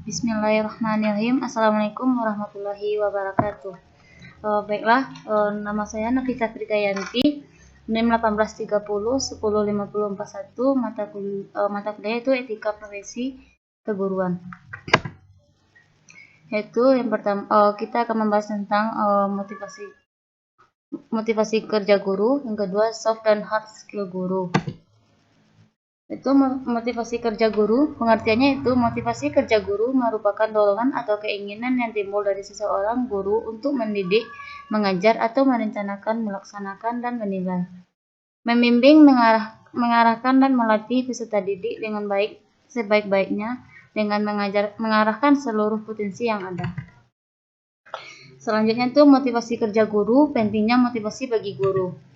Bismillahirrahmanirrahim. Assalamualaikum warahmatullahi wabarakatuh. Baiklah, nama saya Nafisa Fridayanti, NIM 1830 105041, mata kuliah itu Etika Profesi Keguruan. Yaitu yang pertama, kita akan membahas tentang motivasi kerja guru, yang kedua soft dan hard skill guru. Itu motivasi kerja guru, pengertiannya itu motivasi kerja guru merupakan dorongan atau keinginan yang timbul dari seseorang guru untuk mendidik, mengajar, atau merencanakan, melaksanakan, dan menilai. Membimbing, mengarahkan, dan melatih peserta didik dengan baik sebaik-baiknya dengan mengarahkan seluruh potensi yang ada. Selanjutnya itu motivasi kerja guru, pentingnya motivasi bagi guru.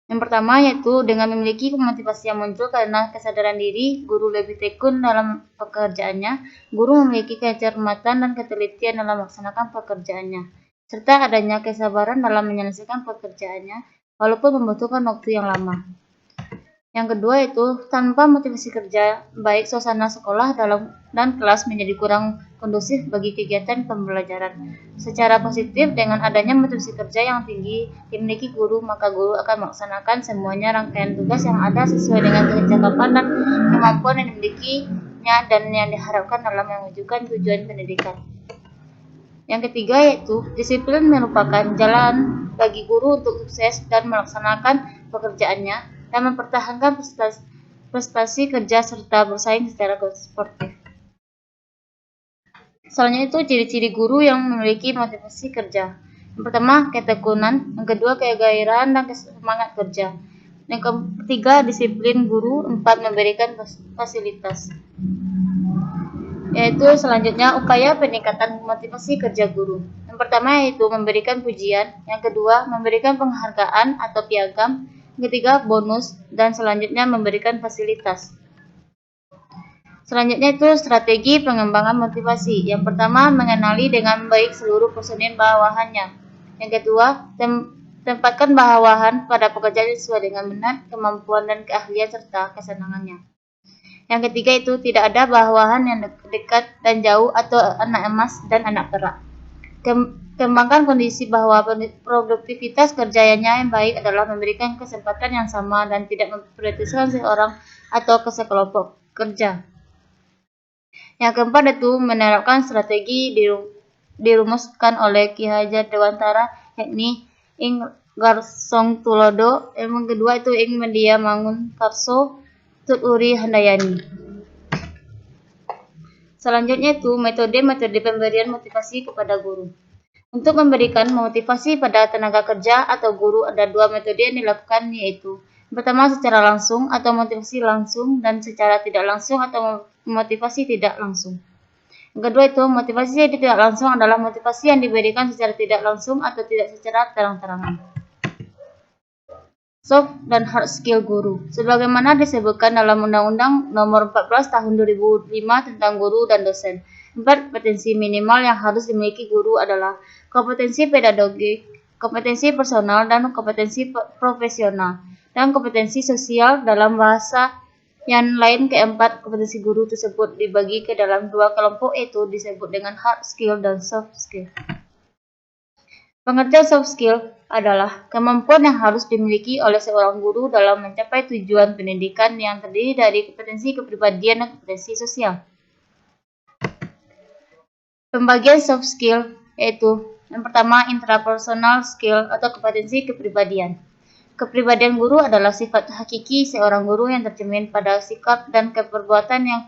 Yang pertama yaitu dengan memiliki motivasi yang muncul karena kesadaran diri, guru lebih tekun dalam pekerjaannya, guru memiliki kecermatan dan ketelitian dalam melaksanakan pekerjaannya, serta adanya kesabaran dalam menyelesaikan pekerjaannya, walaupun membutuhkan waktu yang lama. Yang kedua yaitu tanpa motivasi kerja, baik suasana sekolah dan kelas menjadi kurang kondusif bagi kegiatan pembelajaran. Secara positif, dengan adanya motivasi kerja yang tinggi dimiliki guru, maka guru akan melaksanakan semuanya rangkaian tugas yang ada sesuai dengan kecakapan dan kemampuan yang dimilikinya dan yang diharapkan dalam mewujudkan tujuan pendidikan. Yang ketiga yaitu disiplin merupakan jalan bagi guru untuk sukses dan melaksanakan pekerjaannya dan mempertahankan prestasi kerja serta bersaing secara sportif. Selanjutnya itu ciri-ciri guru yang memiliki motivasi kerja. Yang pertama, ketekunan. Yang kedua, kegairahan dan semangat kerja. Yang ketiga, disiplin guru. 4, memberikan fasilitas. Yaitu selanjutnya upaya peningkatan motivasi kerja guru. Yang pertama yaitu memberikan pujian. Yang kedua, memberikan penghargaan atau piagam. Yang ketiga, bonus. Dan selanjutnya memberikan fasilitas. Selanjutnya itu strategi pengembangan motivasi. Yang pertama, mengenali dengan baik seluruh personil bawahannya. Yang kedua, tempatkan bawahan pada pekerjaan sesuai dengan minat, kemampuan, dan keahlian serta kesenangannya. Yang ketiga itu tidak ada bawahan yang dekat dan jauh atau anak emas dan anak perak. Kembangkan kondisi bahwa produktivitas kerjanya yang baik adalah memberikan kesempatan yang sama dan tidak memprioritaskan seorang atau sekelompok kerja. Yang keempat itu menerapkan strategi dirumuskan oleh Ki Hajar Dewantara, yakni ing Garsong Tulodo. Yang kedua itu ing Media Mangun Karso Tut Uri Handayani. Selanjutnya itu metode pemberian motivasi kepada guru. Untuk memberikan motivasi pada tenaga kerja atau guru ada dua metode yang dilakukan, yaitu pertama secara langsung atau motivasi langsung dan secara tidak langsung atau motivasi tidak langsung. Yang kedua itu motivasi yang tidak langsung adalah motivasi yang diberikan secara tidak langsung atau tidak secara terang-terangan. Soft dan hard skill guru. Sebagaimana disebutkan dalam Undang-Undang Nomor 14 Tahun 2005 tentang guru dan dosen. 4 kompetensi minimal yang harus dimiliki guru adalah kompetensi pedagogik, kompetensi personal dan kompetensi profesional, dan kompetensi sosial. Dalam bahasa yang lain, keempat kompetensi guru tersebut dibagi ke dalam dua kelompok, yaitu disebut dengan hard skill dan soft skill. Pengertian soft skill adalah kemampuan yang harus dimiliki oleh seorang guru dalam mencapai tujuan pendidikan yang terdiri dari kompetensi kepribadian dan kompetensi sosial. Pembagian soft skill yaitu yang pertama intrapersonal skill atau kompetensi kepribadian. Kepribadian guru adalah sifat hakiki seorang guru yang tercermin pada sikap dan perbuatan yang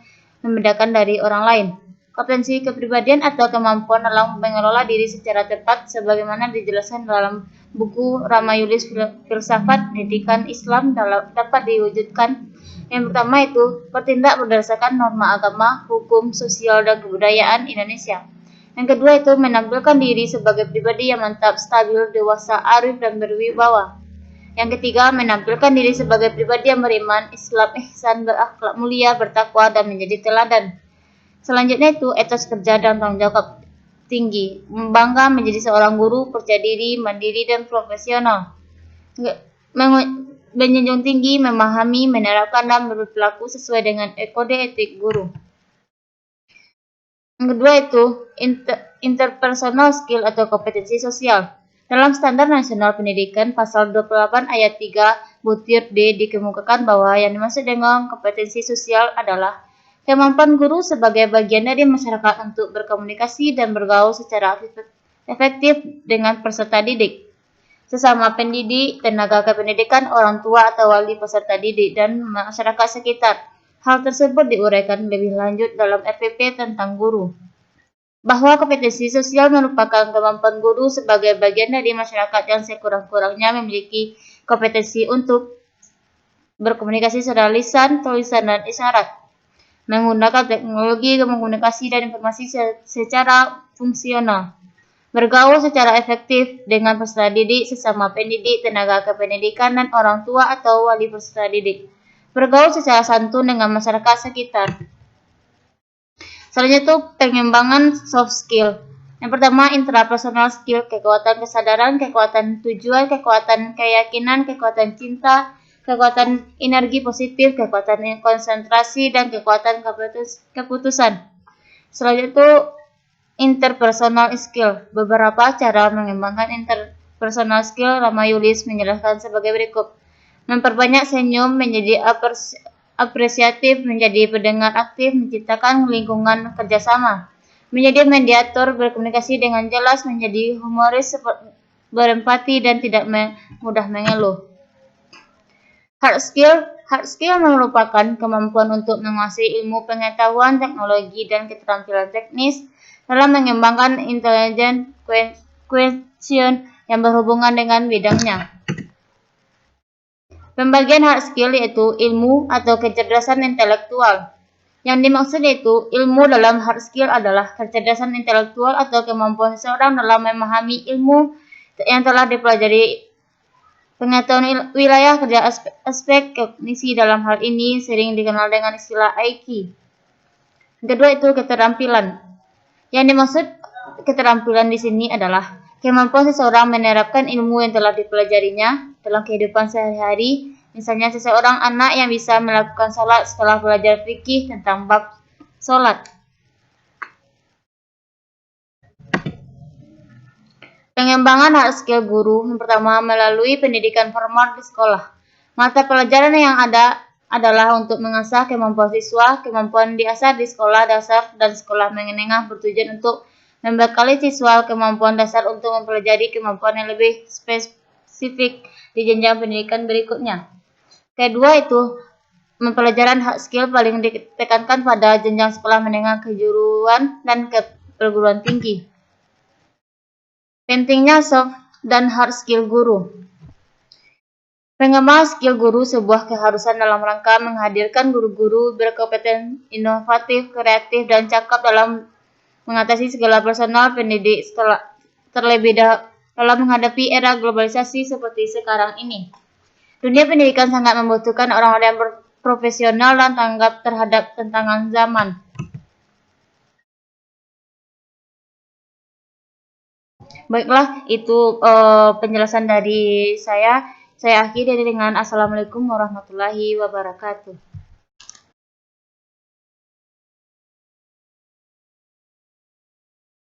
membedakan dari orang lain. Kompetensi kepribadian atau kemampuan dalam mengelola diri secara tepat sebagaimana dijelaskan dalam buku Ramayulis Filsafat Pendidikan Islam dapat diwujudkan. Yang pertama itu bertindak berdasarkan norma agama, hukum, sosial, dan kebudayaan Indonesia. Yang kedua itu menampilkan diri sebagai pribadi yang mantap, stabil, dewasa, arif, dan berwibawa. Yang ketiga, menampilkan diri sebagai pribadi yang beriman, Islam, ihsan, berakhlak mulia, bertakwa, dan menjadi teladan. Selanjutnya itu etos kerja dan tanggung jawab tinggi, bangga menjadi seorang guru, percaya diri, mandiri, dan profesional. Menjunjung tinggi, memahami, menerapkan, dan berperilaku sesuai dengan kode etik guru. Yang kedua itu interpersonal skill atau kompetensi sosial. Dalam Standar Nasional Pendidikan Pasal 28 ayat 3 butir D dikemukakan bahwa yang dimaksud dengan kompetensi sosial adalah kemampuan guru sebagai bagian dari masyarakat untuk berkomunikasi dan bergaul secara efektif dengan peserta didik, sesama pendidik, tenaga kependidikan, orang tua atau wali peserta didik, dan masyarakat sekitar. Hal tersebut diuraikan lebih lanjut dalam RPP tentang guru. Bahwa kompetensi sosial merupakan kemampuan guru sebagai bagian dari masyarakat yang sekurang-kurangnya memiliki kompetensi untuk berkomunikasi secara lisan, tulisan, dan isyarat, menggunakan teknologi komunikasi dan informasi secara fungsional, bergaul secara efektif dengan peserta didik, sesama pendidik, tenaga kependidikan, dan orang tua atau wali peserta didik, bergaul secara santun dengan masyarakat sekitar. Selanjutnya itu pengembangan soft skill. Yang pertama, intrapersonal skill, kekuatan kesadaran, kekuatan tujuan, kekuatan keyakinan, kekuatan cinta, kekuatan energi positif, kekuatan konsentrasi, dan kekuatan keputusan. Selanjutnya itu interpersonal skill. Beberapa cara mengembangkan interpersonal skill Ramayulis menjelaskan sebagai berikut. Memperbanyak senyum, menjadi apresiatif, menjadi pendengar aktif, menciptakan lingkungan kerjasama, menjadi mediator, berkomunikasi dengan jelas, menjadi humoris, berempati, dan tidak mudah mengeluh. Hard skill merupakan kemampuan untuk menguasai ilmu pengetahuan, teknologi, dan keterampilan teknis dalam mengembangkan intelligent question yang berhubungan dengan bidangnya. Pembagian hard skill yaitu ilmu atau kecerdasan intelektual. Yang dimaksud yaitu ilmu dalam hard skill adalah kecerdasan intelektual atau kemampuan seseorang dalam memahami ilmu yang telah dipelajari. Pengetahuan wilayah kerja aspek kognisi dalam hal ini sering dikenal dengan istilah IQ. Yang kedua itu keterampilan. Yang dimaksud keterampilan di sini adalah kemampuan seseorang menerapkan ilmu yang telah dipelajarinya dalam kehidupan sehari-hari. Misalnya seseorang anak yang bisa melakukan sholat setelah belajar fikih tentang bab sholat. Pengembangan hard skill guru yang pertama melalui pendidikan formal di sekolah. Mata pelajaran yang ada adalah untuk mengasah kemampuan siswa. Kemampuan diasah di sekolah dasar dan sekolah menengah bertujuan untuk membekali siswa kemampuan dasar untuk mempelajari kemampuan yang lebih spesifik di jenjang pendidikan berikutnya. Kedua itu, pembelajaran hard skill paling ditekankan pada jenjang sekolah menengah, kejuruan, dan perguruan tinggi. Pentingnya soft dan hard skill guru. Pengembangan skill guru sebuah keharusan dalam rangka menghadirkan guru-guru berkompeten, inovatif, kreatif, dan cakap dalam mengatasi segala personal pendidik terlebih dalam menghadapi era globalisasi seperti sekarang ini. Dunia pendidikan sangat membutuhkan orang-orang yang profesional dan tanggap terhadap tantangan zaman. Baiklah, itu penjelasan dari saya. Saya akhiri dengan Assalamualaikum warahmatullahi wabarakatuh.